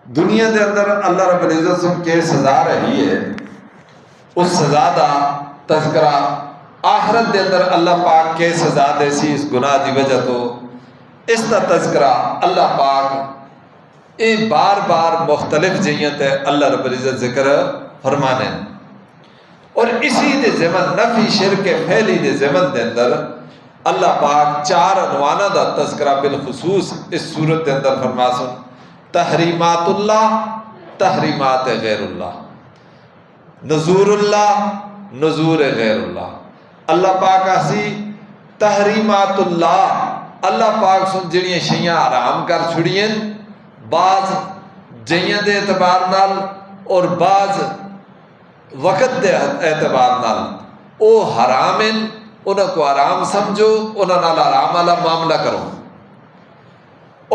دنیا دے اندر اللہ رب العزت سن کے سزا رہی ہے، اس سزا دا تذکرہ آخرت دے اندر اللہ پاک کے سزا دے سی اس گناہ دی وجہ تو اس دا تذکرہ اللہ پاک اے بار بار مختلف جہیت ہے اللہ رب العزت ذکر فرمانے، اور اسی دے زمن نفی شرک پھیلی دے زمن دے اندر اللہ پاک 4 عنوانہ دا تذکرہ بالخصوص اس صورت دے اندر فرما سن: تحریمات اللہ، تحریمات غیر اللہ، نذور اللہ، نذور غیر اللہ۔ اللہ پاک آسی تحریمات اللہ، اللہ پاک سن جڑیاں شیاں حرام کر چھڑیاں بعض جیاں دے اعتبار نال اور بعض وقت دے اعتبار نال او حرام ہیں، انہاں کو حرام سمجھو، انہاں نال حرام والا معاملہ کرو۔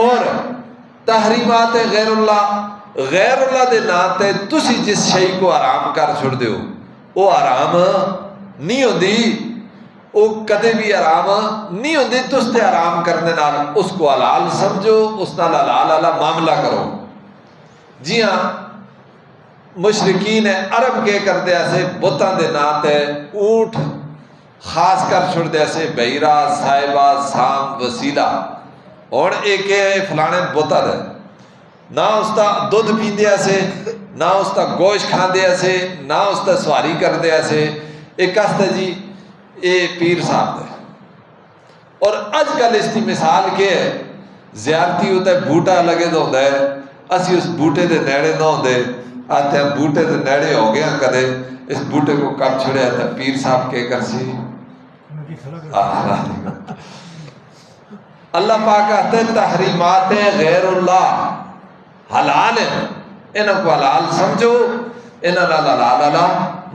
اور تحریمات غیر اللہ، غیر اللہ دے ناتے تسی جس شئی کو حرام کر چھڑ دیو وہ حرام نہیں ہوندی، وہ کدے بھی حرام نہیں ہوندی، تس تے حرام کرنے نال اس کو حلال سمجھو، اس نال حلال والا معاملہ کرو۔ جی ہاں، مشرکین عرب کے کردے ایسے بتاں دے ناتے اونٹ خاص کر چھڑ دے ایسے بحیرہ، صاحبہ، سام، وسیلہ، اور ایک فلانے بوتا دے نہ اس تا دودھ پیندے ایسے، نہ اس تا گوشت کھاندے ایسے، نہ اس تا سواری کردے ایسے، ایک کہتا جی اے پیر صاحب دے۔ اور اج کل اس کی مثال کے ہے، زیارتی ہوتا ہے بوٹا لگے دو ہوتا ہے، اسی اس بوٹے دے نیڑے نہ ہوندے، آتے ہیں بوٹے دے نیڑے ہو گیا کدے اس بوٹے کو کب چھڑے آتا ہے پیر صاحب کے کر سی اللہ پاک کہتے ہیں تحریمات غیر اللہ حلال ہیں، انہوں کو حلال سمجھو، انہوں نال حلال اللہ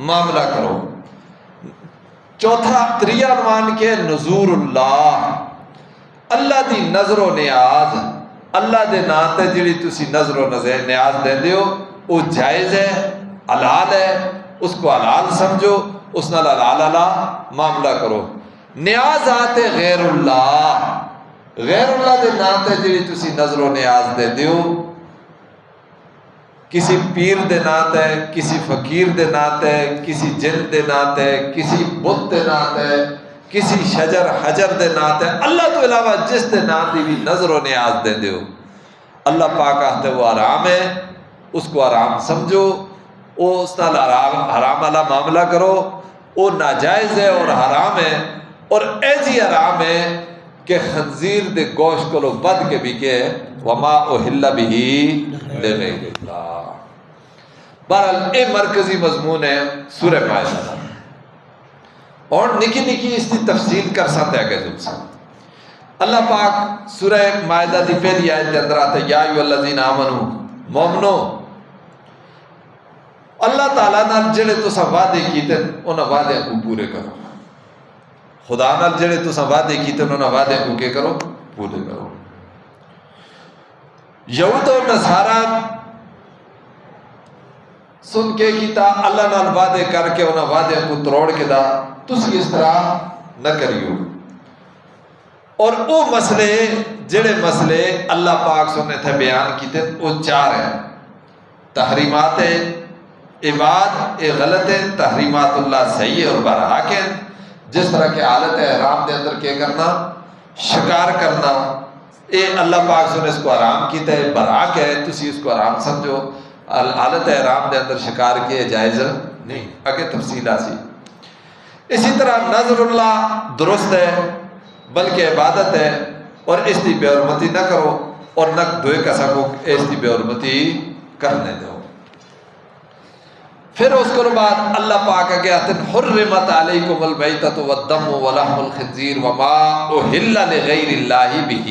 معاملہ کرو۔ چوتھا تریہ عنوان کے نذور اللہ، اللہ دی نظر و نیاز، اللہ دے ناتے جڑی تسی نظر و نیاز دے دیو وہ جائز ہے، حلال ہے، اس کو حلال سمجھو، اس نال حلال اللہ معاملہ کرو۔ نیاز آتے غیر اللہ، غیر اللہ دے ناتے جڑی تسی نظر و نیاز دے دیو، کسی پیر دے ناتے، کسی فقیر دے ناتے، کسی جن دے ناتے، کسی بت دے ناتے، کسی شجر حجر دے ناتے، اللہ تو علاوہ جس دے ناتی بھی نظر و نیاز دے دیو، اللہ پاک کہتے وہ حرام ہے، اس کو حرام سمجھو، وہ اس نال حرام والا معاملہ کرو، وہ ناجائز ہے اور حرام ہے، اور ایسی حرام ہے کہ خنزیر دے گوشت کو لو بد کے بھی کہ وما احل به لغیر اللہ۔ بہرحال یہ مرکزی مضمون ہے سورہ مائدہ، اور نکی نکی اس کی تفصیل کر سکتے ہیں کہ تم سے اللہ پاک سورہ مائدہ دی پہلی آیت کے اندر آتے یا ایھا الذین آمنو، مومنو اللہ تعالیٰ نال جڑے تساں وعدے کیتے انہاں وعدے کو پورے کرو، خدا نال جڑے تساں وعدے کیتے انہاں وعدے کو کے کرو پورے کرو۔ یہود و نصارا سن کے کیتا اللہ نال وعدے کر کے انہاں وعدے کو تروڑ کے دا، تسی اس طرح نہ کریو۔ اور وہ مسئلے جڑے مسئلے اللہ پاک سنے تھے بیان کیتے وہ 4 ہیں: تحریمات عباد یہ غلط ہے، تحریمات اللہ صحیح ہے اور برحق ہے، جس طرح کہ حالت احرام دے اندر کیا کرنا، شکار کرنا، اے اللہ پاک نے اس کو حرام کیتا ہے، برحق ہے، تسی اس کو حرام سمجھو، حالت احرام دے اندر شکار کیے جائز نہیں، آگے تفصیل آسی۔ اسی طرح نظر اللہ درست ہے بلکہ عبادت ہے، اور اس کی بے حرمتی نہ کرو اور نہ دوئے کسا کو اس کی بے حرمتی کرنے دو۔ پھر اس کے بعد اللہ پاک آگے آتے ہیں حرمت علیکم المیتۃ والدم ولحم الخنزیر وما اہل لغیر اللہ بہ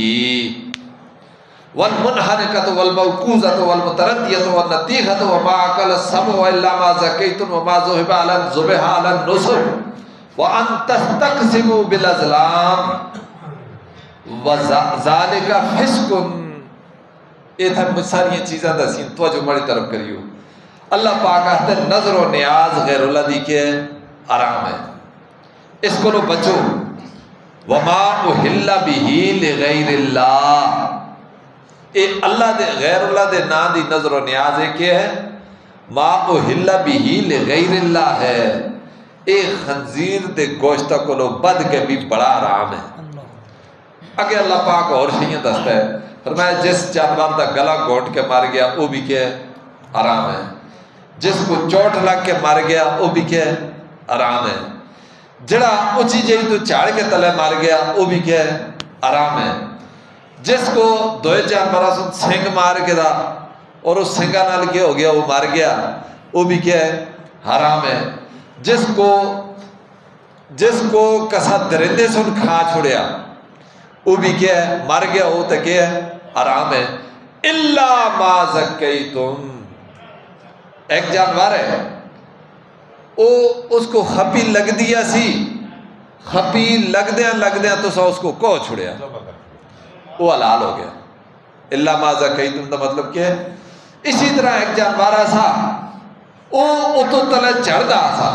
والمنحنکۃ والموقوذۃ والمتردیۃ والنطیحۃ وما اکل السبع الا ما ذکیتم وما ذبح علی النصب وان تستقسموا بالازلام وذالک فسق۔ یہ تھا ساری چیزاں دسیں، توجہ بڑی طرف کریو۔ اللہ پاک کہتے ہیں نظر و نیاز غیر اللہ دی کے حرام ہے، اس کو لو بچو۔ وما احل به لغیر اللہ، اے اللہ دے غیر اللہ دے نا دی نظر و نیاز ہے کہ ہے ما احل بہ لغیر اللہ ہے، اے خنزیر دے گوشت کو بد کے بھی بڑا حرام ہے۔ اگے اللہ پاک اور شیئیں دستا ہے، فرمایا جس جانور دا گلا گھونٹ کے مار گیا وہ بھی کیا ہے حرام ہے، جس کو چوٹ لگ کے مار گیا وہ بھی کیا ہے حرام ہے، جڑا اچھی جئی تو چاڑ کے تلے مار گیا وہ بھی کیا ہے حرام ہے، جس کو دوئے جانورہ سن سنگ مار کے دا اور اس سنگا نال کیا ہو گیا وہ مار گیا وہ بھی کیا ہے حرام ہے، جس کو کسا درندے سن کھا چھوڑیا وہ بھی کیا ہے مر گیا وہ تو کیا ہے حرام ہے۔ الا ما زکیتم، ایک جانور ہے وہ اس کو خپی لگ دیا سی، خپی لگ دیاں تو سا اس کو کوہ چھوڑیا وہ حلال ہو گیا۔ الا ما زکیتم دا مطلب کیا ہے؟ اسی طرح ایک جانور سا وہ تو تلے چڑھ دا سا،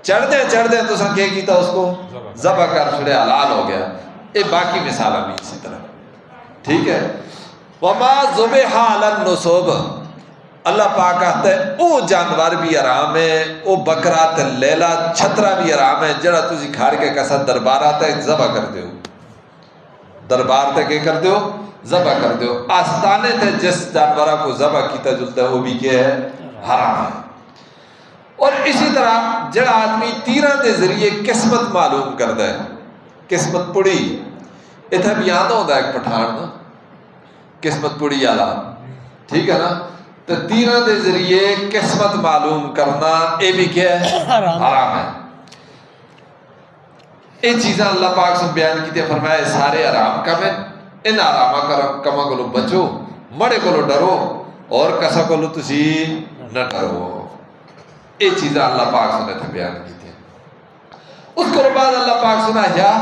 چڑھ دے تو سا کیا کیتا اس کو ذبح کر چھوڑیا حلال ہو گیا۔ اے باقی مثالہ بھی اسی طرح ٹھیک ہے۔ وما ذبح علی النصب، اللہ پاک کہتا ہے او جانور بھی حرام ہے، او بکرا تے لیلا چھترا بھی حرام ہے جڑا تسی کھاڑ کے کسا دربار آتا ہے ذبح کر دیو، دربار تے کیا کر دیو ذبح کر دیو، آستانے تے جس جانورہ کو ذبح کیتا جلتا ہے وہ بھی کیا ہے حرام ہے۔ اور اسی طرح جڑا آدمی تیرہ دے ذریعے قسمت معلوم کرتا ہے، قسمت پڑی اتھا بھی آدھا ہوتا ہے ایک پٹھان نا قسمت پڑی آلا ٹھیک ہے نا، تو تیرہ دے ذریعے قسمت معلوم کرنا اے بھی کیا ہے حرام ہے۔ یہ چیزاں اللہ پاک سے بیان کی تے فرمایا سارے حرام کم ہیں، ان حرامہ کما کو بچو، مڑے کو ڈرو اور کسا کو تسی نہ ڈرو۔ یہ چیزاں اللہ پاک سے بیان کی تے اس کو بعد اللہ پاک سنا یا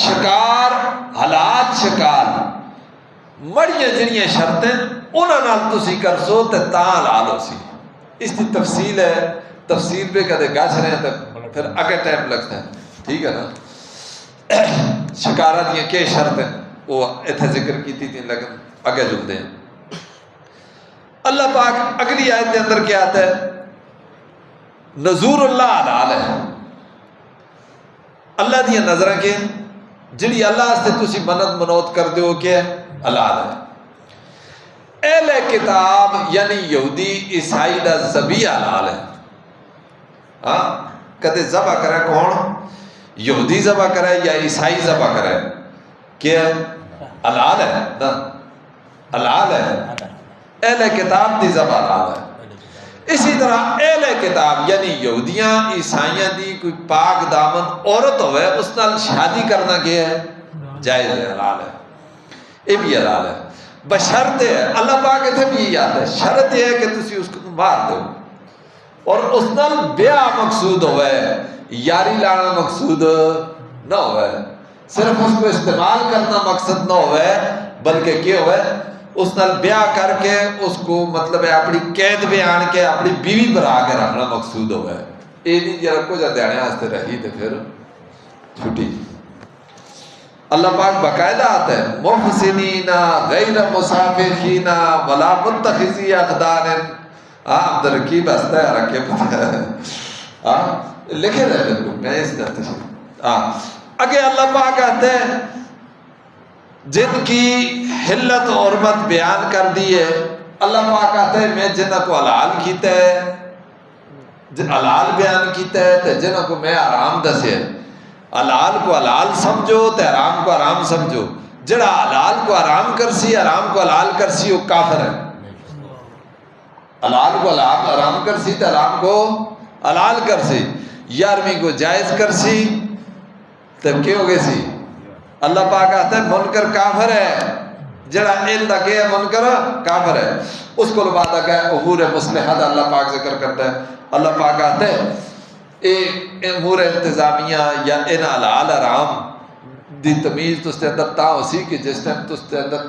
شکار حالات شکار مڑیاں جنیاں شرطیں انہاں نال تسی کر سو تے تاں حلال ہو سی۔ اس کی تفصیل ہے، تفصیل پہ کدے گاچ رہے ہیں تو پھر اگے ٹائم لگتا ہے ٹھیک ہے نا۔ شکارہ دیاں کے شرطیں وہ اتھے ذکر کی تھی لیکن اگے جلدے ہیں۔ اللہ پاک اگلی آیت کے اندر کیا آتا ہے؟ نظور اللہ حلال ہے، اللہ دیا نظریں کے جڑی اللہ سے تسی منت منوت کر دیو کہ حلال ہے۔ اہل کتاب یعنی یہودی عیسائی دا ذبیح حلال ہے۔ ہاں کدے ذبح کرے کون؟ یہودی ذبح کرے یا عیسائی ذبح کرے کہ حلال ہے نا، حلال ہے۔ اہل کتاب دی ذبح حلال ہے۔ اسی طرح اہل کتاب یعنی یہودیاں عیسائیاں دی کوئی پاک دامن عورت ہوئے اس نال شادی کرنا کیا ہے جائز ہے، حلال ہے، یہ بھی حلال ہے، بشرط ہے اللہ پاک اتنے بھی یہی آتا ہے شرط یہ ہے کہ تسی اس کو مار دو اور اس نال بیاہ مقصود ہوئے، یاری لانا مقصود نہ ہوئے، صرف اس کو استعمال کرنا مقصد نہ ہوئے بلکہ کیا ہوئے اس نال بیاہ کر کے اس کو مطلب ہے اپنی قید پہ آن کے اپنی بیوی بنا کے رکھنا مقصود ہوئے۔ یہ نہیں جی رکھو جا دیانے آستے رہی تو پھر چھوٹی۔ اللہ پاک باقاعدہ آتا ہے محسنین غیر مسافحین ولا متخذی اخدان۔ عبد الرقیب ہستا ہے رکھے پتہ ہے لکھے رہے بالکل میں اس جاتے ہیں۔ اگے اللہ پاک آتے ہیں جن کی حلت اور حرمت بیان کر دیے، اللہ پاک کہتا ہے میں جنہ کو حلال کیتا ہے، حلال بیان کیتا ہے تو جنہ کو میں حرام دسے، حلال کو حلال سمجھو تو حرام کو حرام سمجھو، جڑا حلال کو حرام کرسی حرام کو حلال کرسی وہ کافر ہے، حلال کو حرام کرسی تو حرام کو حلال کرسی، یارویں کو جائز کرسی تب کیا ہو گئے سی؟ اللہ پاک کہتا ہے منکر کافر ہے، جڑا علم کہ ہے منکر کافر ہے۔ اس کو بعد آگا ہے امور مصلحہ دا اللہ پاک ذکر کرتا ہے۔ اللہ پاک کہتا ہے اے امور انتظامیہ یا ان حلال حرام دی تمیز تس تے اندر تا ہو سی کہ جس ٹائم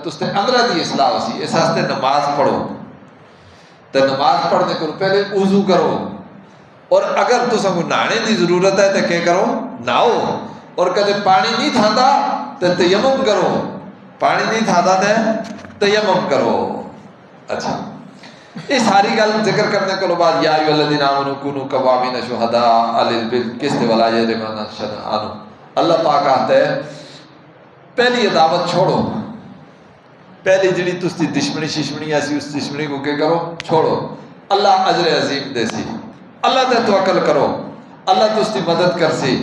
تس تے اندرہ دی اصلاح ہو سی، اس واسطے نماز پڑھو تو نماز پڑھنے کو پہلے وضو کرو، اور اگر تساں کو نہانے دی ضرورت ہے تو کیا کرو نہاؤ، اور کدے پانی نہیں تھاندا تو تیمم کرو، پانی نہیں تھا دے تیمم کرو. اچھا یہ ساری گل ذکر کرنے کو بعد یا ایھا الذین آمنوا کونوا قوامین شہداء بالقسط ولا یجرمنکم شنآن. اللہ پاک کہتا ہے پہلی عداوت چھوڑو، پہلی جڑی تسی دشمنی ششمنی ایسی اس دشمنی کو کیا کرو چھوڑو. اللہ اجر عظیم دے سی، اللہ تے توکل کرو، اللہ تسی مدد کر سی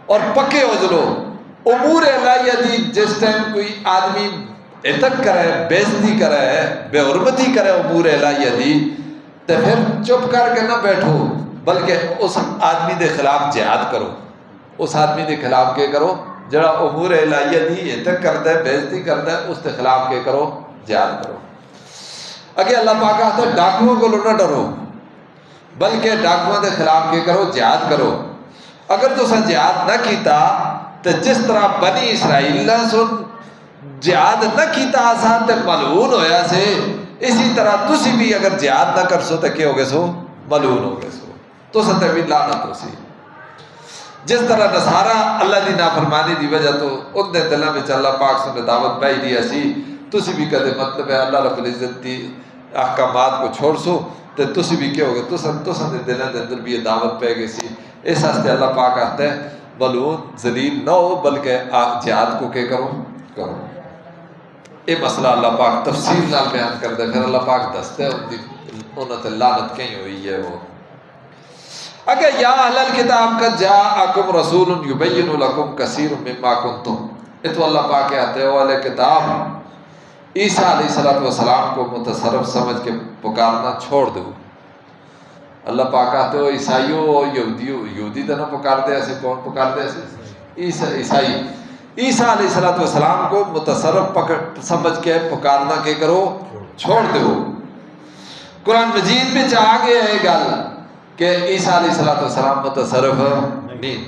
اور پکے ہو جلو. امور الہیہ دی جس ٹائم کوئی آدمی عتق کرے، بےزتی کرے، بے حرمتی کرے امور الہیہ دی، تو پھر چپ کر کے نہ بیٹھو بلکہ اس آدمی دے خلاف جہاد کرو. اس آدمی دے خلاف کیا کرو جڑا امور الہیہ دی عتق کرتا ہے، بےزتی کرتا ہے، اس دے خلاف کیا کرو جہاد کرو. اگے اللہ پاک کہتا ہے ڈاکوؤں کو نہ ڈرو بلکہ ڈاکوؤں دے خلاف کیا کرو جہاد کرو. اگر تساں جہاد نہ کیتا تو جس طرح بنی اسرائیل نے سن جہاد نہ کیتا آسان تے ملعون ہویا سے، اسی طرح تسی بھی اگر جہاد نہ کر سو تو کیا ہوگے سو ملعون ہوگے سو، تو تے بھی لعنت ہو سی. جس طرح نصارہ اللہ دی نافرمانی دی وجہ تو ان دے دلوں میں اللہ پاک سے دعوت پائی دی اسی، تسی بھی کدے مطلب ہے اللہ رب العزت دی احکامات کو چھوڑ سو تو تسی بھی کیا ہوگے تساں دے دلوں دے اندر بھی یہ دعوت پہ گئی سی. اس واسطے اللہ پاک کہتا ہے ملعون ذلیل نہ ہو بلکہ جہاد کو کیا کرو کرو. یہ مسئلہ اللہ پاک تفصیل نال بیان کرتا ہے. پھر اللہ پاک دستا ہے انہوں تے لعنت کہیں ہوئی ہے. وہ اگر یا اہل الکتاب قد جاءکم رسول یبین لکم کثیر مما کنتم، یہ تو اللہ پاک کہتے ہیں اہل کتاب عیسیٰ علیہ السلام کو متصرف سمجھ کے پکارنا چھوڑ دو. اللہ پاک کہتے ہو عیسائیوں اور یہودی تو نہ پکار دے ایسے، کون پکار دے ایسے عیسائی. عیسیٰ علیہ السلام کو متصرف سمجھ کے پکارنا کے کرو چھوڑ دو. قرآن مجید میں آ گیا ہے گل کہ عیسیٰ علیہ السلام متصرف نہیں،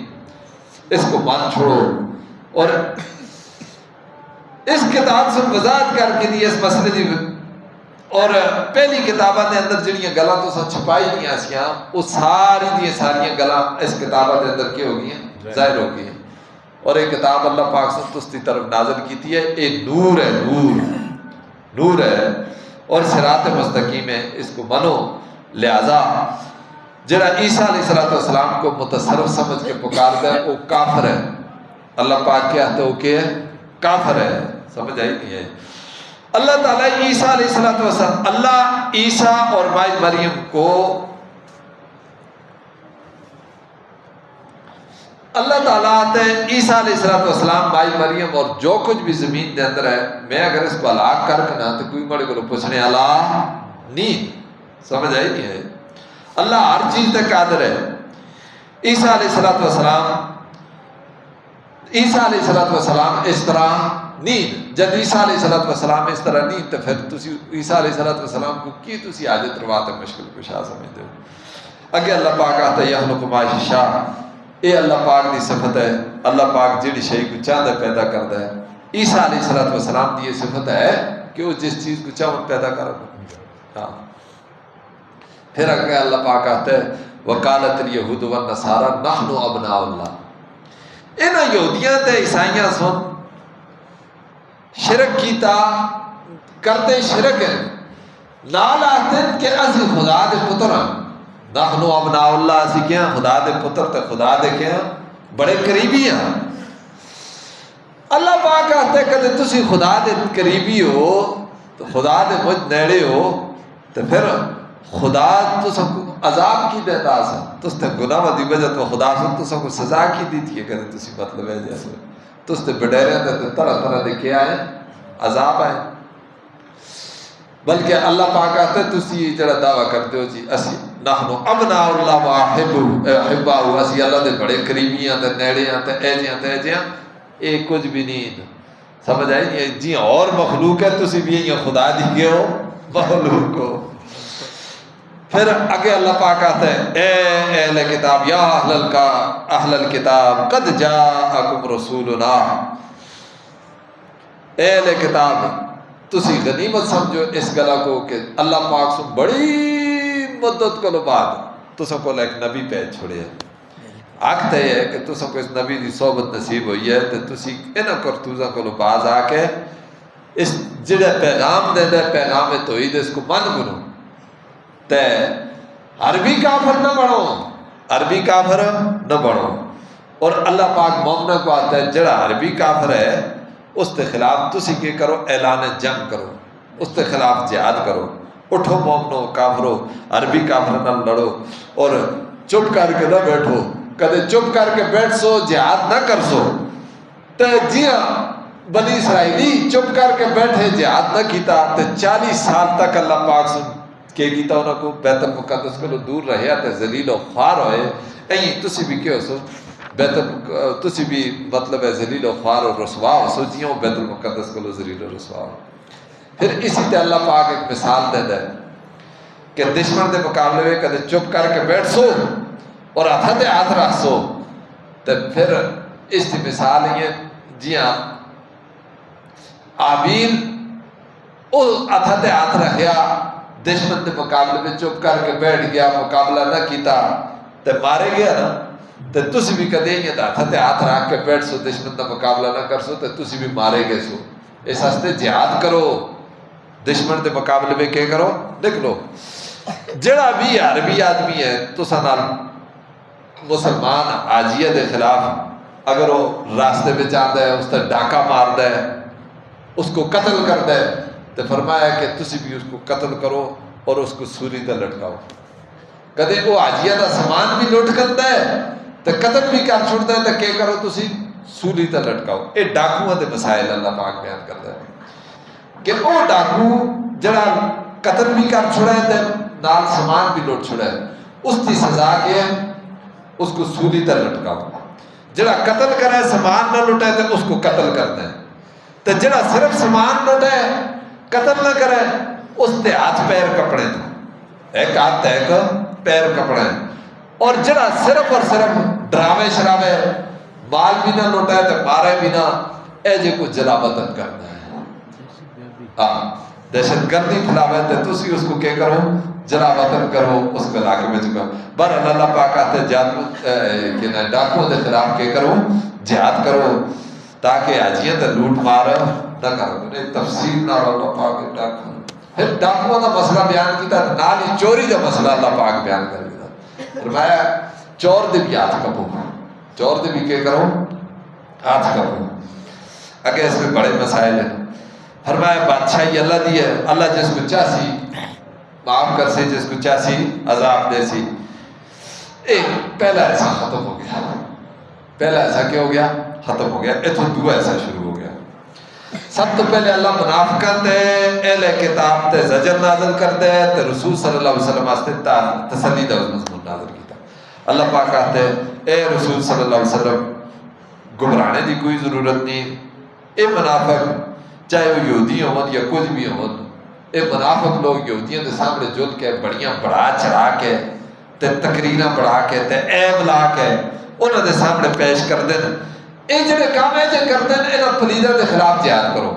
اس کو مان چھوڑو. اور اس کتاب سے وضاحت کر کے دی اس مسئلے دی، اور پہلی کتاباں دے اندر جڑیاں گلاں تو چھپائی گئیاں سیاں وہ ساری دی ساریاں گلاں اس کتاباں دے اندر کی ہو گئی ہیں ظاہر ہو گئی ہیں. اور ایک کتاب اللہ پاک سے تستی طرف نازل کیتی ہے، اے نور ہے، نور ہے اور صراط مستقیم ہے، اس کو منو. لہذا جڑا عیسیٰ علیہ السلام کو متصرف سمجھ کے پکارتا ہے وہ کافر ہے. اللہ پاک کہتا ہے وہ کہ کافر ہے. سمجھ آئی نہیں ہے؟ اللہ تعالیٰ عیسیٰ علیہ السلام، اللہ عیسیٰ اور مائی مریم کو، اللہ تعالیٰ آتے ہیں عیسیٰ علیہ السلام، مائی مریم اور جو کچھ بھی زمین دے اندر ہے، میں اگر اس کو ہلاک کر کے نہ تو کوئی بڑے کو پوچھنے اللہ نہیں. سمجھ آئی نہیں ہے؟ اللہ ہر چیز تک قادر ہے. عیسیٰ علیہ السلام اس طرح نہیں. جب عیسیٰ علیہ السلام اس طرح نہیں تو پھر تسی عیسیٰ علیہ السلام کو کی تسی حاجت روات مشکل کشا سمجھتے ہو. اگے اللہ پاک آتا ہے یخلق ما یشاء، یہ اللہ پاک دی صفت ہے. اللہ پاک جڑی شے کو چاہتا پیدا کرتا ہے. عیسیٰ علیہ السلام دی یہ صفت ہے کہ وہ جس چیز کو چاہتا پیدا کرتا. ہاں پھر اگر اللہ پاک آتا ہے وقالت الیہود والنصارى نحن ابناء اللہ، انہاں یہودیاں تے عیسائیاں سن شرک کیتا کرتے شرک ہے، نال آتے کہ اسی خدا دے پتر ہیں. نحن ابناء اللہ، اسی کیا خدا دے پتر تے خدا دے کیا بڑے قریبی ہیں. اللہ پاک کہتے ہیں کہ تسی خدا دے قریبی ہو تو خدا دے مجھ نیڑے ہو تو پھر خدا تو سب کو عذاب کی دیتا سا تس تے گناہ دی وجہ تو خدا سن تو سب کو سزا کی دیتی ہے. کہ تسی مطلب ہے جیسے تس تے بڈیرے تے طرح طرح دے کیا ہے عذاب آئے. بلکہ اللہ پاک کہتے تسی جڑا دعویٰ کرتے ہو جی اسی نحن ابناء اللہ واحبہ، اسی اللہ دے بڑے قریبی ہیں تے نیڑے ہیں تے ایجیاں اے کچھ بھی نہیں. سمجھ آئی نہیں جی؟ اور مخلوق ہے تسی بھی یہ خدا دی گئے ہو مخلوق ہو. پھر اگے اللہ پاک کہتا ہے اے اہل کتاب یا اہل الکتاب قد جاءکم رسولنا، اے اہل کتاب تسی غنیمت سمجھو اس گلا کو کہ اللہ پاک سے بڑی مدت کو بعد تسوں کو ایک نبی پیج چھوڑے. حق تے ہے کہ تسوں کو اس نبی دی صحبت نصیب ہوئی ہے تو تسی انہاں کرتوزاں کو باز آ کے اس جڑا پیغام دے دے پیغام توحید اس کو من کرو تے عربی کافر نہ بڑھو، عربی کافر نہ بڑھو۔ اور اللہ پاک مومنہ کو آتا ہے جڑا عربی کافر ہے اس کے خلاف تسی کے کرو، اعلان جنگ کرو، اس کے خلاف جہاد کرو۔ اٹھو مومنو کافرو، عربی کافر نہ لڑو اور چپ کر کے نہ بیٹھو، کدے چپ کر کے بیٹھ سو جہاد نہ کر سو تو جی ہاں بنی اسرائیلی چپ کر کے بیٹھے جہاد نہ کیتا تو 40 سال تک اللہ پاک سن کے کیتا انہوں کو بیت المقدس کو دور رہیا تے ذلیل و خوار ہوئے۔ ایں تسی بھی کہو سو تسی بھی مطلب ہے ذلیل و خوار اور رسوا ہو سو جیوں بیت المقدس کو ذلیل و رسوا ہو۔ پھر اسی تے اللہ پاک ایک مثال دے دے کہ دشمن دے مقابلے میں کدے چپ کر کے بیٹھ سو اور ہاتھ تے ہاتھ رکھ سو تو پھر اس کی مثال یہ جی ہاں آبیل وہ ہاتھ تے ہاتھ رکھیا دشمن دے مقابلے میں چپ کر کے بیٹھ گیا، مقابلہ نہ کیتا تو مارے گیا نا۔ تو تسی بھی کدے یہ ہاتھ تے ہاتھ رکھ کے بیٹھ سو دشمن دا مقابلہ نہ کر سو تو تسی بھی مارے گئے سو۔ اس واسطے جہاد کرو، دشمن دے مقابلے میں کیا کرو نکلو۔ جڑا بھی عربی آدمی ہے تو سنال مسلمان آجیہ دے خلاف اگر وہ راستے میں جاندہ ہے اس تے ڈاکہ مار دے اس کو قتل کر دے تو فرمایا کہ تسی بھی اس کو قتل کرو اور اس کو سولی تے لٹکاؤ۔ کدے وہ آجیہ دا سامان بھی لوٹ کر دے تو قتل بھی کر چھوڑ دے تو کیا کرو تسی سولی تے لٹکاؤ۔ اے ڈاکوؤں دے مسائل اللہ پاک بیان کر دے کہ وہ ڈاکو جڑا قتل بھی کر چھوڑے تے نال سامان بھی لوٹ چھوڑے اس کی سزا کے اس کو سولی تے لٹکاؤ۔ جڑا قتل کرے سامان نہ لٹے تو اس کو قتل کر دیں، تو جڑا صرف سامان لٹے قتل نہ کرے اس تے ہاتھ پیر کپڑے تھے، ایک ہاتھ ایک پیر کپڑے۔ اور جڑا صرف اور صرف ڈراوے شراوے مال بھی نہ لٹے تو مارے بھی نہ، اے جے کو جلا وطن کرنا ہے، دہشت گردی پھیلاوے تو تسی اس کو کیا کرو جلا وطن کرو، اس کو علاقے میں چکا۔ بہرحال اللہ پاک آتے جادو ڈاکوں دے خلاف کیا کرو جہاد کرو تاکہ آجیاں تے لوٹ مار نہ کرو۔ تفصیل نہ اللہ پاک ڈاکوں پھر ڈاکوں دا مسئلہ بیان کیتا نال ہی چوری دا مسئلہ اللہ پاک بیان کر دیتا۔ فرمایا چور دے بھی ہاتھ کپو، چور دے بھی کیا کرو ہاتھ کپو۔ اگر اس میں بڑے مسائل ہیں، فرمایا بادشاہی اللہ دی ہے، اللہ جس کو چاہسی معاف کر سی، جس کو چاہسی عذاب دے سی۔ ایک پہلا ایسا ختم ہو گیا، پہلا ایسا کیا ہو گیا ختم ہو گیا، اتھو دو ایسا شروع ہو گیا۔ سب تو پہلے اللہ منافقت ہے اہل کتاب تے زجر نازل کر دے تے رسول صلی اللہ علیہ وسلم واسطے تسلی دا مضمون نازل کیتا۔ اللہ پاک کہتے اے رسول صلی اللہ علیہ وسلم گھبرانے دی کوئی ضرورت نہیں، اے منافق چاہے وہ یہودی ہوں یا کچھ بھی ہوں، اے منافق لوگ یہودیوں دے سامنے جل کے بڑیاں بڑھا چڑھا کے تے تقریریں بڑھا کے تے عیب لا کے انہوں دے سامنے پیش کر دیں، اے جڑے کام ہے جے کر دیں انہاں پلیدہ دے خلاف جہاد کرو۔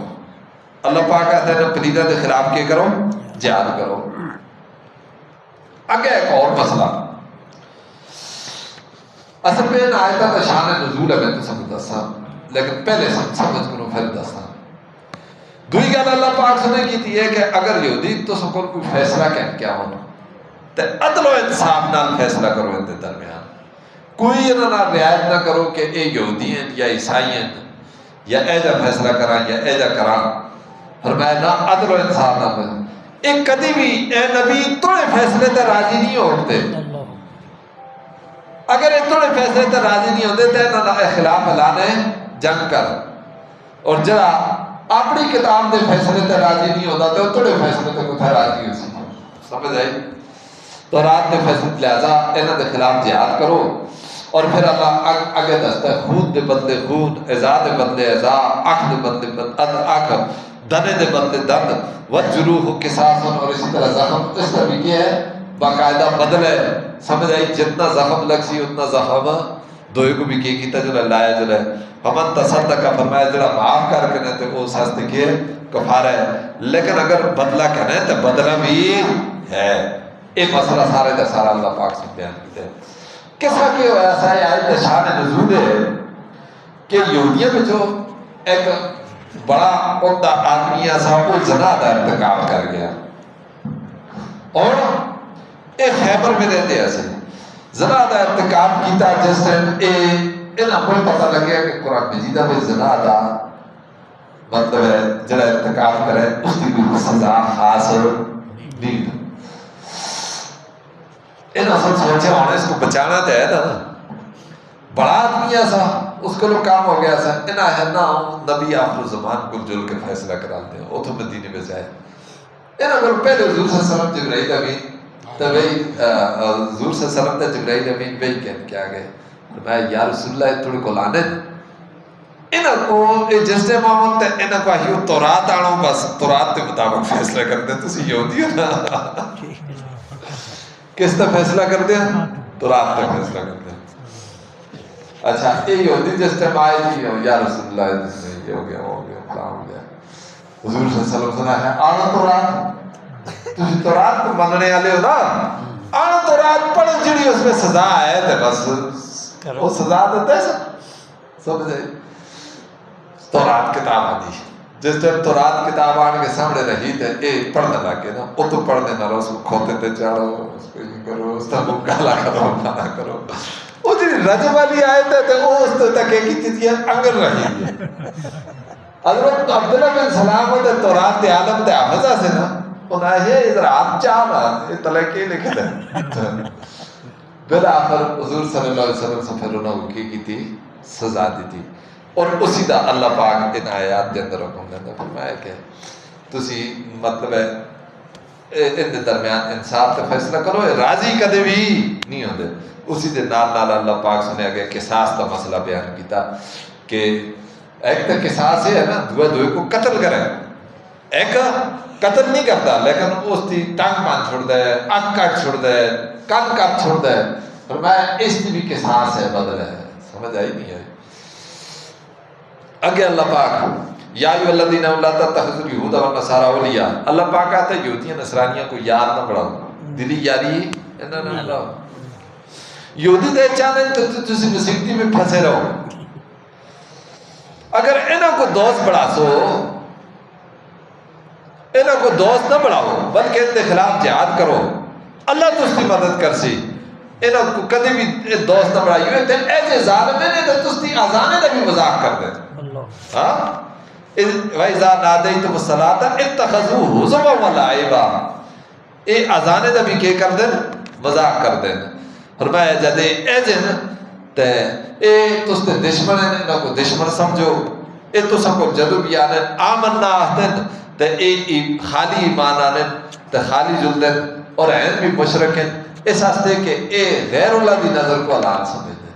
اللہ پاک کہتے ہیں انہاں پلیدہ دے خلاف کیا کرو جہاد کرو۔ اگے ایک اور مسئلہ اصل میں ان آیتہ کا شان نزول ہے، میں تو سمجھ دستا لیکن پہلے سمجھ کرو پھر دستا۔ دوئی گل اللہ پاک سنے کی تھی ہے کہ اگر یہودی تو سکول کوئی فیصلہ کیا ہونا تو عدل و انصاف نال فیصلہ کرو ان دے درمیان، کوئی انہاں نال رعایت نہ کرو کہ اے یہودی ہیں یا عیسائی ہیں یا اے جا فیصلہ کران یا اے جا کران۔ فرمایا نہ عدل و انصاف نہ کرو، ایک کدی بھی اے نبی توڑے فیصلے تے راضی نہیں ہوتے، اگر اے توڑے فیصلے تے راضی نہیں ہوتے تو انہاں خلاف اعلانے جنگ کر، اور جڑا اپنی کتاب دے فیصلے تے راضی نہیں ہوتا تو توڑے فیصلے تے کتھا راضی ہو سی۔ سمجھ آئی؟ تو رات دے فیصلے لہذا انہاں دے خلاف جہاد کرو۔ اور پھر اللہ آگے دستا ہے خون دے بدلے خون، اعزا دے بدلے اعزا، آنکھ دے بدلے آنکھ، دنے دے بدلے دند، وجروح قصاص، اور اسی طرح زخم اس طرح بھی کیا ہے باقاعدہ بدل ہے۔ سمجھ آئی؟ جتنا زخم لگ سی اتنا زخم دوئے کو بھی کیتا جو لایا جو ہے فمن تصدق کا فرمایا جڑا معاف کر کے تو وہ سستے کیے کفارہ ہے، لیکن اگر بدلہ کہنا ہے تو بدلہ بھی ہے۔ یہ مسئلہ سارے دا سارا اللہ پاک سے بیان کیتے ہیں۔ کسا کہ وہ ایسا ہے آیت شان نزول ہے کہ یہودیوں میں جو ایک بڑا عمدہ آدمی ایسا وہ زنا دا ارتکاب کر گیا اور ایک خیبر میں رہتے ایسے زنا دا ارتکاب کیتا جس ٹائم انہاں کو پتہ لگیا کہ قرآن مجیدہ میں زنا دا مطلب ہے جڑا ارتکاب کرے اس کی کوئی سزا خاص نہیں. انہاں سب سوچے ہونا اس کو بچانا تو ہے نا, بڑا آدمی ایسا اس کو لوگ کام ہو گیا سا انہاں ہے نا نبی آخر الزمان کو جل کے فیصلہ کرا دیں وہ تو مدینے میں جائے. انہاں کو پہلے حضور صلی اللہ علیہ وسلم جبرائیل امین تو بھئی حضور صلی اللہ علیہ وسلم تے جبرائیل امین بھئی کہنے کیا گئے میں یا رسول اللہ تھوڑے کو لانے انہاں کو جس ٹائم آمد تے انہاں کو آہیو تورات آنو بس تورات کے مطابق فیصلہ کر دیں. تسی یہودی ہو نا کس طرح فیصلہ کر دیں تورات پہ فیصلہ کر دیں. اچھا یہ یہودی جس ٹائم آئے تھی یا رسول اللہ جس میں یہ ہو گیا فلاں ہو گیا حضور صلی اللہ علیہ وسلم سنا ہے آنا تورات تسی تورات کو مننے والے ہو نا آنا تورات پڑھ جڑی اس میں سزا ہے تے بس وہ سزا دیتے سمجھے. تورات کتاب آدھی جس ٹائم تورات کتاب آن کے سامنے رہی تے اے پڑھنے لگے نا وہ تو پڑھنے نہ رہو اس کو کھوتے تے چاڑو اس کو یہ کرو اس کو گالا کرو مانا کرو وہ جی رجب والی آیت ہے تو وہ اس تک ایک ہی چیز انگر رہی ہے. حضرت عبداللہ بن سلام ہوتے تورات تے عالم تے حافظہ سے نا انہیں یہ ادھر آپ چاہا یہ تلقی لکھتے ہیں بالآخر حضور صلی اللہ علیہ وسلم سے پھر انہوں کی تھی سزا دی تھی. اور اسی دا اللہ پاک ان آیات دے اندر حکم دینا فرمایا کہ تسی مطلب ہے ان دے درمیان انصاف تے فیصلہ کرو راضی کدے بھی نہیں ہوندے. اسی دے نال اللہ پاک سنے گیا قصاص دا مسئلہ بیان کیتا کہ ایک تو قصاص ہے نا دوے کو قتل کرے ایک قتل نہیں کرتا لیکن اس کی ٹنگ مان چھوڑ دے اک کٹ چھوڑ دے کن کٹ چھوڑ دے فرمایا اس کی بھی قصاص ہے بدل ہے. سمجھ آئی نہیں آئی. اگے اللہ پاک یا ایھا الذین لا تتخذوا اليهود والنصارى اولیاء اللہ پاک کہتا ہے یہودیاں نصرانیاں کو یار نہ بڑھاؤ دلی یاری انہاں نہ لاؤ. یہودی دے چاہنے تو تسی مصیبتی میں پھنسے رہو. اگر انہاں کو دوست بڑھا سو انہاں کو دوست نہ بڑھاؤ بلکہ ان کے خلاف جہاد کرو اللہ تو اس کی مدد کر سی. انہاں کو کدی بھی دوست نہ بڑھائیو تے ایسے ظالم نے تے تسی اذان دا بھی مذاق کر دے. ہاں وَإِذَا نَادَيْتُمُ الصَّلَاةَ اتَّخَذُوهُ هُزُوًا وَلَعِبًا اے اذان دا بھی کہ کر دین مذاق کر دین. فرمایا جدے اے دن تے اے تس تے دشمن ہیں انہاں کو دشمن سمجھو اے تساں کو جدو بھی آنے آمنا آہدن تے اے خالی ایمان آنے تے خالی جلدن اور عین بھی مشرکن اس ہستے کہ اے غیر اللہ دی نظر کو حلال سمجھ دیں.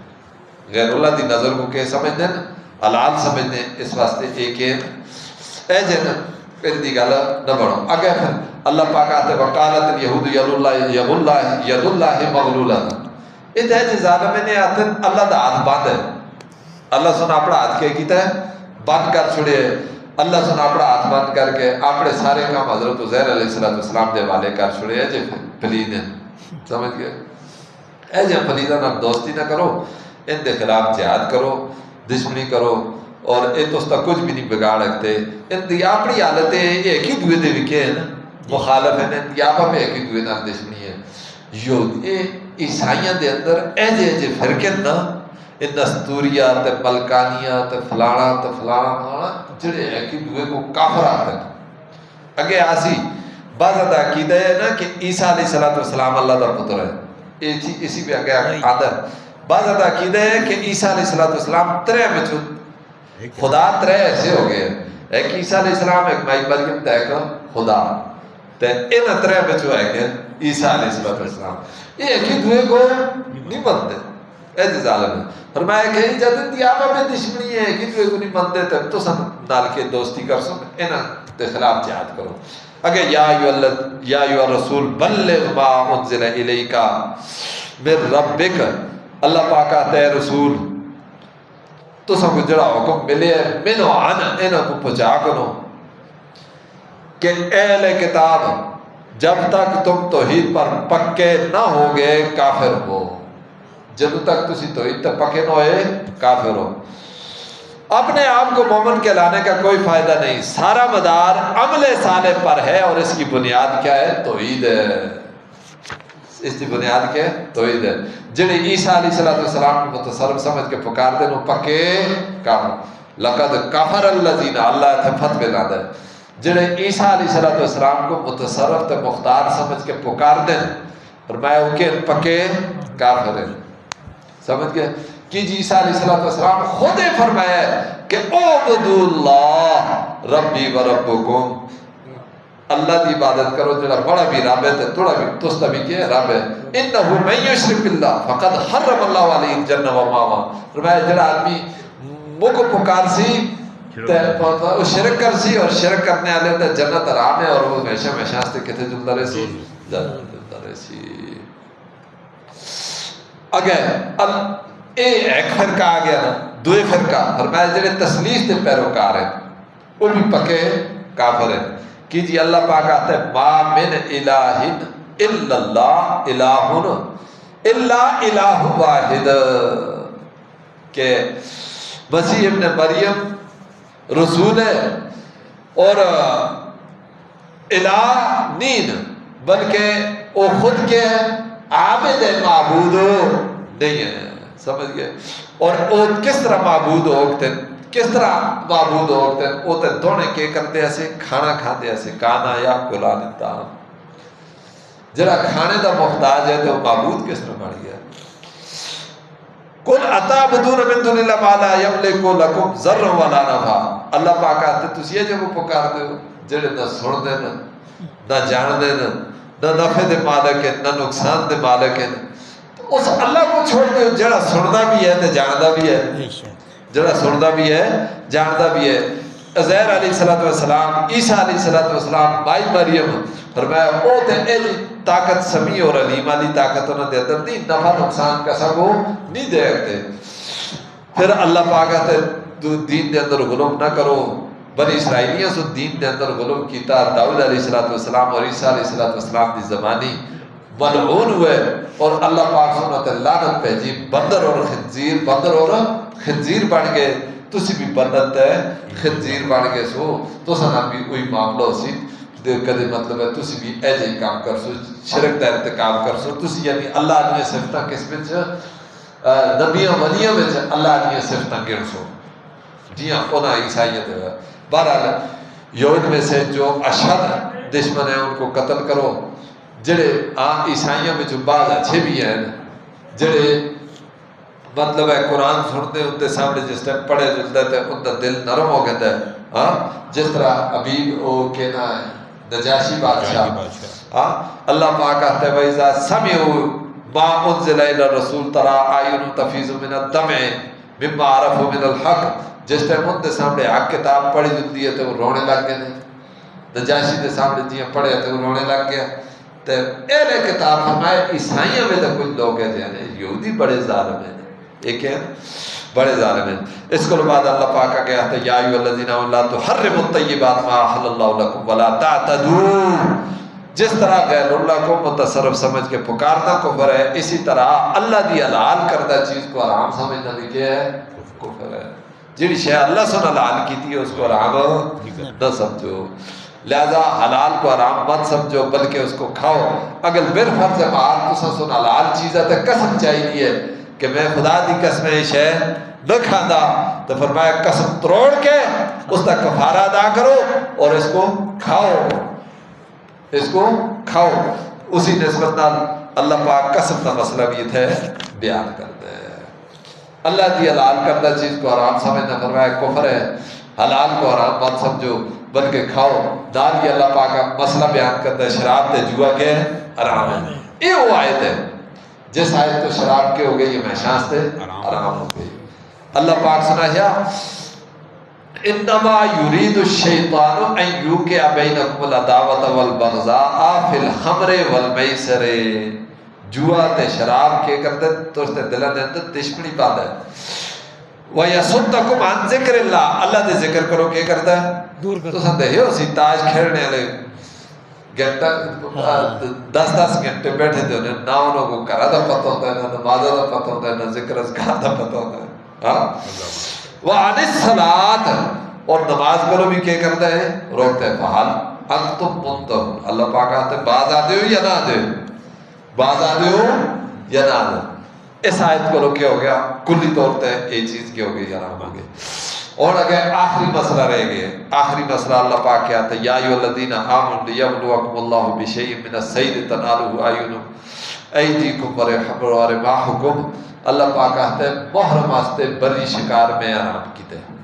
غیر اللہ دی نظر کو کہ سمجھ دیں حلال سمجھ دیں. اس واسطے ایک اے جن ان دی گل نہ بڑھو. اگے پھر اللہ پاک آتے وقالت الیہود ید اللہ مغلولہ ات ہے جی ظالم نے آتے اللہ دا ہاتھ بند ہے. اللہ سن اپنا ہاتھ کے کیتا ہے بند کر چھڑے. اللہ سن اپنا ہاتھ بند کر کے اپنے سارے کام حضرت عزیر علیہ السلام دے والے کر چھڑے جی پلید ہیں. سمجھ گئے اے جی پلیدہ نہ دوستی نہ کرو ان دے خلاف جہاد کرو دشمنی کرو اور اے تو اس کا کچھ بھی نہیں بگاڑ رکھتے. ان دی اپنی حالت ایک ہی دوے دے وکے ہیں مخالف ہیں ان دی آپا میں ایک ہی دوے نال دشمنی ہے. عیسائیاں دے اندر اے جے فرقن نا ان نستوریہ تے ملکانیہ تے فلانا جڑے ایک ہی دوے کو کافر آتے ہیں. اگے آسی بعض عقیدہ ہے نا کہ عیسیٰ علیہ السلام اللہ دا پتر ہے. اسی پہ آگے آدھا بعض عقیدہ ہے کہ عیسیٰ علیہ السلام ترے بچو خدا ترے ایسے ہو گئے. ایک عیسیٰ علیہ السلام ایک مائی مریم تے ایک خدا تے ان ترے بچو ہے کہ عیسیٰ علیہ السلام یہ ایک ہی دوے کو نہیں مانتے. ایسے ظالم ہے. فرمایا کہ جب دی آپا میں دشمنی ہے ایک ہی دوے کو نہیں مانتے تب تو سن نال کے دوستی کر سو ان تے خلاف جہاد کرو. اگر یا ایھا الرسول بلغ ما انزل الیک من ربک اللہ پاک آتے ہے رسول تو سب کو جڑا حکم ملے منو عن انہوں کو پہنچا کرو کہ اہل کتاب جب تک تم توحید پر پکے نہ ہوگے کافر ہو. جب تک تسی توحید پر پکے نہ ہوئے کافر ہو. اپنے آپ کو مومن کہلانے کا کوئی فائدہ نہیں، سارا مدار عمل صالح پر ہے، اور اس کی بنیاد کیا ہے؟ توحید ہے۔ اس کی بنیاد کیا ہے؟ توحید ہے۔ جنہیں عیسیٰ علیہ السلام کو متصرف سمجھ کے پکار دے وہ پکے کافر۔ لقد کفر الذین، اللہ تھے فتح بنا دے، جنہیں عیسیٰ علیہ السلام کو متصرف تے مختار سمجھ کے پکار دیں، فرمایا وہ کہ پکے کافر ہیں۔ سمجھ گئے کہ جی عیسیٰ علیہ السلام خود ہی فرمایا کہ اعبدوا اللہ ربی و ربکم، اللہ کی عبادت کرو جڑا بڑا بھی رب ہے تے تھوڑا بھی تستا بھی کیا رب ہے۔ انہ من یشرک باللہ فقد حرم اللہ علیہ الجنہ و ماوا، فرمایا جڑا آدمی منہ کو پکار سی وہ شرک کر سی، اور شرک کرنے والے تے جنت حرام ہے، اور وہ ہمیشہ ہمیشہ واسطے کتے جلدا رہے سی، جلدا رہے سی۔ اگر ایک فرقہ آ گیا نا، دوے فرقہ فرمایا جڑے تسلیث کے پیروکار ہیں وہ بھی پکے کافر ہیں۔ کہ جی اللہ پاک آتا ہے ما من الہ الا اللہ الہ الا الہ واحد، کہ مسیح ابن مریم رسول ہے اور الہ نہیں، بلکہ وہ خود کے عابد معبود نہیں ہے۔ سمجھ گئے؟ اور وہ کس طرح معبود ہوتے ہیں، کس طرح معبود ہوتے ہیں؟ وہ تے دونے کے کرتے ایسے کھانا کھاتے ایسے کانا یا کلان الطعام، جڑا کھانے دا محتاج ہے تو معبود کس طرح بن گیا؟ قل اتعبدون من دون اللہ ما لا یملک لکم ضرا ولا نفعا، اللہ پاک آتے تسی یہ جو پکار دے ہو جڑے نہ سن دے نہ جان دے نہ نفع دے مالک ہے نہ نقصان دے مالک ہے، اس اللہ کو چھوڑ دے جڑا سندا بھی ہے تے جاندا بھی ہے، جڑا سندا بھی ہے جاندا بھی ہے۔ عزیر علیہ السلام، عیسیٰ علیہ السلام، مائی مریم، فرمایا او تے ایجی طاقت سمیع اور علیم والی طاقت انہوں دے اندر نہیں، نفع نقصان کا سب وہ نہیں دیکھتے۔ پھر اللہ پاک کہتے دین دے اندر غلوم نہ کرو، بنی اسرائیلیاں سو دین دے اندر غلوم کیتا، داؤد علیہ السلام اور عیسیٰ علیہ السلام دی زمانی ملعون ہوئے، اور اللہ پاک سنت لعنت بھیجی، بندر اور خنزیر، بندر اور خنزیر بن گئے، تسی بھی بندر تے خنزیر بن گئے سو، تو سنا بھی وہی معاملہ ہو سی، کدے مطلب ہے تسی بھی ایجے ہی کام کر سو، شرک دا ارتکاب کر سو، تسی یعنی اللہ نے صفتہ کس میں نبیوں ولیوں میں اللہ نے صفتہ گر سو، جی ہاں اونا عیسائیت ہے۔ بہرحال یہود میں سے جو اشد دشمن ہیں ان کو قتل کرو، جڑے عیسائیوں میں جو بعض اچھے بھی ہیں، جڑے مطلب ہے قرآن سنتے ان کے سامنے جس ٹائم پڑھے جلتے تھے ان کا دل نرم ہو گیا ہے، جس طرح ابیب او کہنا ہے نجاشی بادشاہ، اللہ پاک کہتے ہیں وَإِذَا سَمِعُوا مَا أُنزِلَ إِلَى الرَّسُولِ تَرَىٰ أَعْيُنَهُمْ تَفِيضُ مِنَ الدَّمْعِ مِمَّا عَرَفُوا مِنَ الْحَقِّ، جس ٹائم ان کے سامنے حق کتاب پڑھی جلتی ہے تو وہ رونے لگ گئے ہیں، نجاشی کے سامنے جی پڑھے تو وہ رونے لگ گیا۔ تو اہل کتاب فرمائے عیسائیوں میں تو کچھ لوگ ہیں جانے یہودی بڑے ظالم ہیں، ایک ہے بڑے ظالم ہیں۔ اس کو بعد اللہ پاک کا کہتا ہے یا ایھا الذین آمنوا لا تحرموا الطیبات ما احل اللہ لکم ولا تعتدوا، جس طرح غیر اللہ کو متصرف سمجھ کے پکارنا کفر ہے، اسی طرح اللہ دی حلال کردہ چیز کو حرام سمجھنا بھی کیا ہے؟ کفر ہے۔ جڑی شے اللہ سن حلال کی اس کو حرام نہ سمجھو، لہذا حلال کو حرام مت سمجھو بلکہ اس کو کھاؤ۔ اگر بالفرض بات تو سن حلال چیز ہے تو قسم چاہیے کہ میں خدا دی قسم شے نہ کھانا، تو فرمایا قسم توڑ کے اس کا کفارہ ادا کرو اور اس کو کھاؤ، اس کو کھاؤ۔ اسی نسبت نال اللہ پاک قسم کا مسئلہ بھی تھے بیان کرتے ہیں۔ اللہ دی حلال کردہ چیز کو حرام سمجھنا فرمایا کفر ہے، حلال کو حرام مت سمجھو بلکہ کھاؤ۔ دال یہ اللہ پاک کا مسئلہ بیان کرتا ہے شراب تے جوا کے حرام ہے، یہ وہ آیت ہے جس آیت تو شراب کے ہو گئی یہ محشاس تے حرام ہو گئی۔ اللہ پاک سنایا انما یرید الشیطان ان یوقع بینکم العداوۃ والبغضاء فی الخمر والمیسر، جوا تے شراب کے کرتے تو اس تے دلوں دے اندر دشمنی پاتا ہے۔ وَيَصُدَّكُمْ عَنْ ذِكْرِ اللَّهِ، اللہ دے ذکر کرو کیا کرتا ہے؟ دور کرتا ہے۔ تو سندے ہو سی تاج کھیڑنے والے گھنٹہ 10 گھنٹے بیٹھے تھے، انہیں نہ انہوں کو کرا دا پتہ ہوتا ہے، نہ نمازہ دا پتہ ہوتا ہے، نہ ذکر اذکار دا پتہ ہوتا ہے۔ وعن الصلاۃ اور نماز کو بھی کیا کرتا ہے روکتا ہے. فہل انتم منتہون اللہ پاک کہتے ہیں باز آتے ہو یا نہ آتے ہو, باز آتے ہو یا نہ آتے. اس آیت کو کیا ہو گیا کلی طور پہ یہ چیز کیا ہو گئی حرام ہو گئی. اور اگر آخری مسئلہ رہ گئے, آخری مسئلہ اللہ پاک کیا ہے یا ایھا الذین آمنوا لیبلوکم اللہ بشیء من الصید تنالہ ایدیکم ورماحکم. اللہ پاک کہتے ہیں محرم واسطے بری شکار میں حرام کیتے ہیں.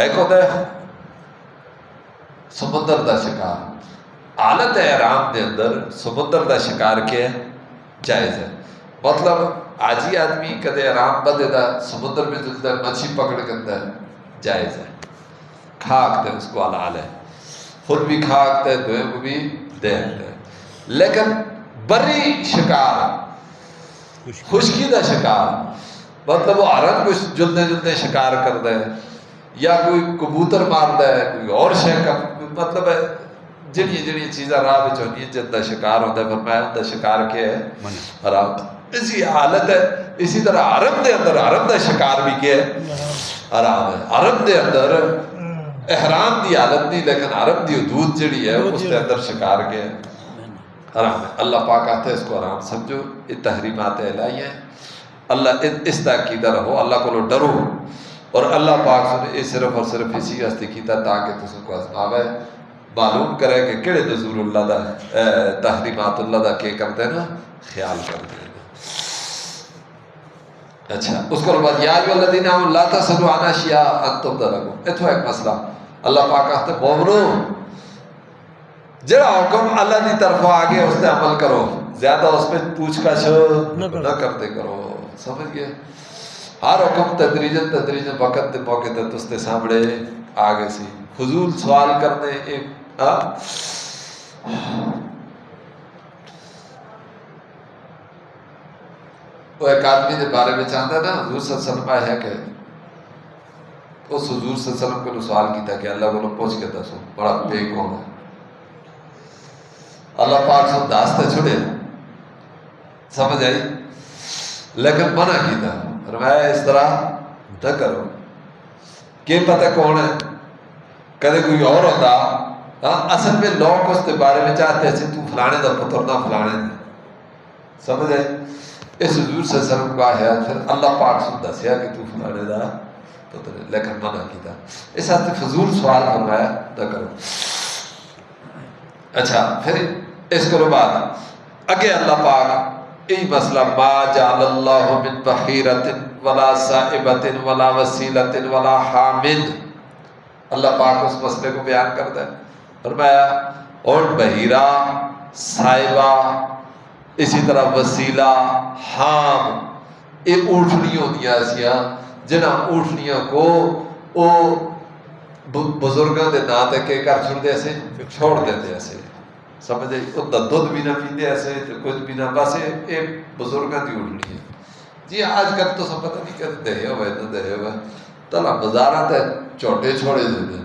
ایک ہوتا ہے سمندر دا شکار, حالت احرام دے اندر سمندر دا شکار کیا جائز ہے. مطلب آجی آدمی کدے احرام بدے دا سمندر میں جلتا ہے مچھی پکڑ کرتا ہے جائز ہے, کھاکتے ہیں اس کو حلال ہے, خود بھی کھاکتے ہیں دوئے کو بھی دیکھتے ہیں. لیکن بری شکار خشکی دا شکار مطلب وہ حرم کو جلدے جلدے شکار کرتا ہے یا کوئی کبوتر مارتا ہے کوئی اور شے کا مطلب ہے جڑی چیزاں راہ وچ ہونی ہیں جن دا شکار ہوتا ہے. فرمایا ان دا شکار کیا ہے حرام. اسی حالت ہے اسی طرح حرم دے اندر حرم دا شکار بھی کیا ہے حرام ہے. حرم دے اندر احرام دی حالت نہیں لیکن حرم دی حدود جڑی ہے اس کے اندر شکار کیا ہے حرام ہے. اللہ پاک آتا ہے اس کو حرام سمجھو, یہ تحریمات الہی ہیں. اللہ اس تاکید رہو, اللہ کو ڈرو, اور اللہ پاک سے صرف اور صرف اسی واسطے کیتا تاکہ تسوں کو آزماوے, معلوم کرے کہ کہڑے نزول اللہ دا تحریمات اللہ دا کیا کرتے ہیں نا خیال کرتے ہیں. اچھا اس کو بعد یا ایھا الذین آمنوا لا تسألوا عن اشیاء ان تبد لکم. اتھو ایک مسئلہ اللہ پاک کہتے ہیں مومنو جڑا حکم اللہ دی طرف آگے اس تے عمل کرو, زیادہ اس پہ پوچھ گچھ نہ کرتے کرو. سمجھ گئے؟ ہر حکم تدریجاً وقت تے موقع تے اس تے سامنے آگے سی. فضول سوال کرنے ایک وہ ایک آدمی کے بارے میں چاہتا ہے نا حضور صلی اللہ علیہ وسلم ہے کہ اس حضور صلی اللہ علیہ وسلم کو سوال کیتا کہ اللہ کو پوچھ کے دسو بڑا بے کون ہے. اللہ پاک سے داستے چھڑے سمجھ آئی لیکن منع کیتا فرمایا اس طرح نہ کرو. کہ پتہ کون ہے کدے کوئی اور ہوتا اصل میں لوگ اس کے بارے میں چاہتے ہیں تو فلانے دا پتر نہ فلانے دا. سمجھ آئی؟ اس حضور صلی اللہ علیہ وسلم کا ہے پھر اللہ پاک سے دسیا کہ تو فلانے دا پتر ہے لیکن منع کیتا. اس واسطے فضول سوال فرمایا نہ کرو. اچھا پھر اس کے بعد اگے اللہ پاک یہی مسئلہ ما جعل اللہ من بحیرۃ ولا سائبۃ ولا وسیلۃ ولا حامل. اللہ پاک اس مسئلے کو بیان کرتا ہے. فرمایا اور بحیرہ سائبہ اسی طرح وسیلہ حام یہ اونٹنیاں ہوندیاں ایسیاں جنہاں اونٹنیاں کو وہ بزرگاں دے نا تے کہ کر چھوڑ دے ایسے چھوڑ دیتے ایسے. سمجھ آئی؟ وہ دودھ بھی نہ پیندے ایسے کچھ بھی نہ بس یہ بزرگاں دی اونٹنی ہے. جی آج کل تو سب پتہ نہیں کہ دہے ہوئے نہ دہے ہوئے تلا بازاراں تے چھوٹے چھوڑے دے